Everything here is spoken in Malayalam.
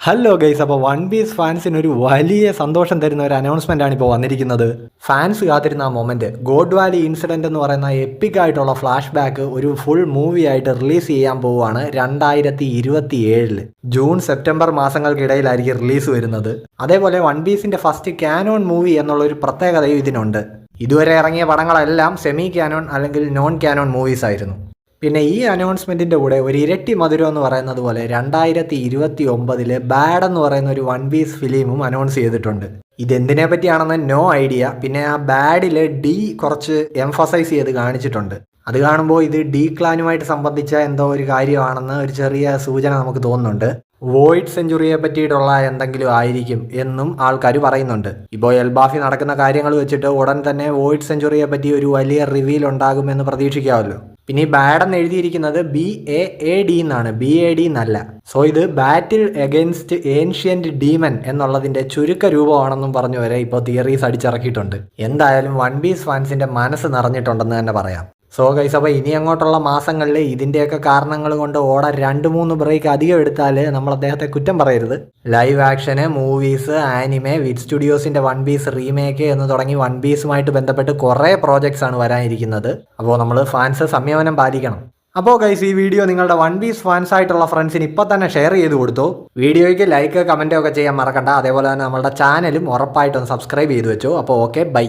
ഹലോ ഗൈസ്, അപ്പോൾ വൺ പീസ് ഫാൻസിന് ഒരു വലിയ സന്തോഷം തരുന്ന ഒരു അനൗൺസ്മെൻ്റ് ആണ് ഇപ്പോൾ വന്നിരിക്കുന്നത്. ഫാൻസ് കാത്തിരുന്ന ആ മൊമെൻറ്റ്, ഗോഡ് വാലി ഇൻസിഡൻറ്റ് എന്ന് പറയുന്ന എപ്പിക് ആയിട്ടുള്ള ഫ്ലാഷ് ബാക്ക് ഒരു ഫുൾ മൂവി ആയിട്ട് റിലീസ് ചെയ്യാൻ പോവുകയാണ് 2027 ജൂൺ സെപ്റ്റംബർ മാസങ്ങൾക്കിടയിലായിരിക്കും റിലീസ് വരുന്നത്. അതേപോലെ വൺ പീസിൻ്റെ ഫസ്റ്റ് ക്യാനോൺ മൂവി എന്നുള്ളൊരു പ്രത്യേകതയും ഇതിനുണ്ട്. ഇതുവരെ ഇറങ്ങിയ പടങ്ങളെല്ലാം സെമി ക്യാനോൺ അല്ലെങ്കിൽ നോൺ ക്യാനോൺ മൂവീസ് ആയിരുന്നു. പിന്നെ ഈ അനൗൺസ്മെൻറ്റിൻ്റെ കൂടെ ഒരു ഇരട്ടി മധുരം എന്ന് പറയുന്നത് പോലെ 2029 ബാഡ് എന്ന് പറയുന്ന ഒരു വൺ പീസ് ഫിലിമും അനൗൺസ് ചെയ്തിട്ടുണ്ട്. ഇതെന്തിനെ പറ്റിയാണെന്ന് നോ ഐഡിയ. പിന്നെ ആ ബാഡിൽ ഡി കുറച്ച് എംഫസൈസ് ചെയ്ത് കാണിച്ചിട്ടുണ്ട്. അത് കാണുമ്പോൾ ഇത് ഡി ക്ലാനുമായിട്ട് സംബന്ധിച്ച എന്തോ ഒരു കാര്യമാണെന്ന് ഒരു ചെറിയ സൂചന നമുക്ക് തോന്നുന്നുണ്ട്. വോയിഡ് സെഞ്ചുറിയെ പറ്റിയിട്ടുള്ള എന്തെങ്കിലും ആയിരിക്കും എന്നും ആൾക്കാർ പറയുന്നുണ്ട്. ഇപ്പോൾ എൽബാഫി നടക്കുന്ന കാര്യങ്ങൾ വെച്ചിട്ട് ഉടൻ തന്നെ വോയിഡ് സെഞ്ചുറിയെ പറ്റി ഒരു വലിയ റിവീൽ ഉണ്ടാകുമെന്ന് പ്രതീക്ഷിക്കാമല്ലോ. പിന്നെ ഈ ബാഡ് എന്ന് എഴുതിയിരിക്കുന്നത് BAAD എന്നാണ്, BAD എന്നല്ല. സോ ഇത് ബാറ്റിൽ എഗൻസ്റ്റ് ഏൻഷ്യന്റ് ഡീമൻ എന്നുള്ളതിന്റെ ചുരുക്ക രൂപമാണെന്നും പറഞ്ഞു വരെ ഇപ്പോൾ തിയറീസ് അടിച്ചിറക്കിയിട്ടുണ്ട്. എന്തായാലും വൺ പീസ് ഫാൻസിന്റെ മനസ്സ് നിറഞ്ഞിട്ടുണ്ടെന്ന് തന്നെ പറയാം. സോ ഗൈസ്, അപ്പോൾ ഇനി അങ്ങോട്ടുള്ള മാസങ്ങളിൽ ഇതിൻ്റെയൊക്കെ കാരണങ്ങൾ കൊണ്ട് ഓടാൻ 2-3 ബ്രേക്ക് അധികം എടുത്താൽ നമ്മൾ അദ്ദേഹത്തെ കുറ്റം പറയരുത്. ലൈവ് ആക്ഷന്, മൂവീസ്, ആനിമെ, വിറ്റ് സ്റ്റുഡിയോസിൻ്റെ വൺ പീസ് റീമേക്ക് എന്ന് തുടങ്ങി വൺ പീസുമായിട്ട് ബന്ധപ്പെട്ട് കുറേ പ്രോജക്ട്സ് ആണ് വരാനിരിക്കുന്നത്. അപ്പോൾ നമ്മൾ ഫാൻസ് സംയമനം പാലിക്കണം. അപ്പോൾ ഗൈസ്, ഈ വീഡിയോ നിങ്ങളുടെ വൺ പീസ് ഫാൻസ് ആയിട്ടുള്ള ഫ്രണ്ട്സിന് ഇപ്പോൾ തന്നെ ഷെയർ ചെയ്ത് കൊടുത്തു. വീഡിയോയ്ക്ക് ലൈക്ക്, കമൻറ്റ് ഒക്കെ ചെയ്യാൻ മറക്കണ്ട. അതേപോലെ തന്നെ നമ്മുടെ ചാനലും ഉറപ്പായിട്ടും സബ്സ്ക്രൈബ് ചെയ്ത് വെച്ചു. അപ്പോൾ ഓക്കെ, ബൈ.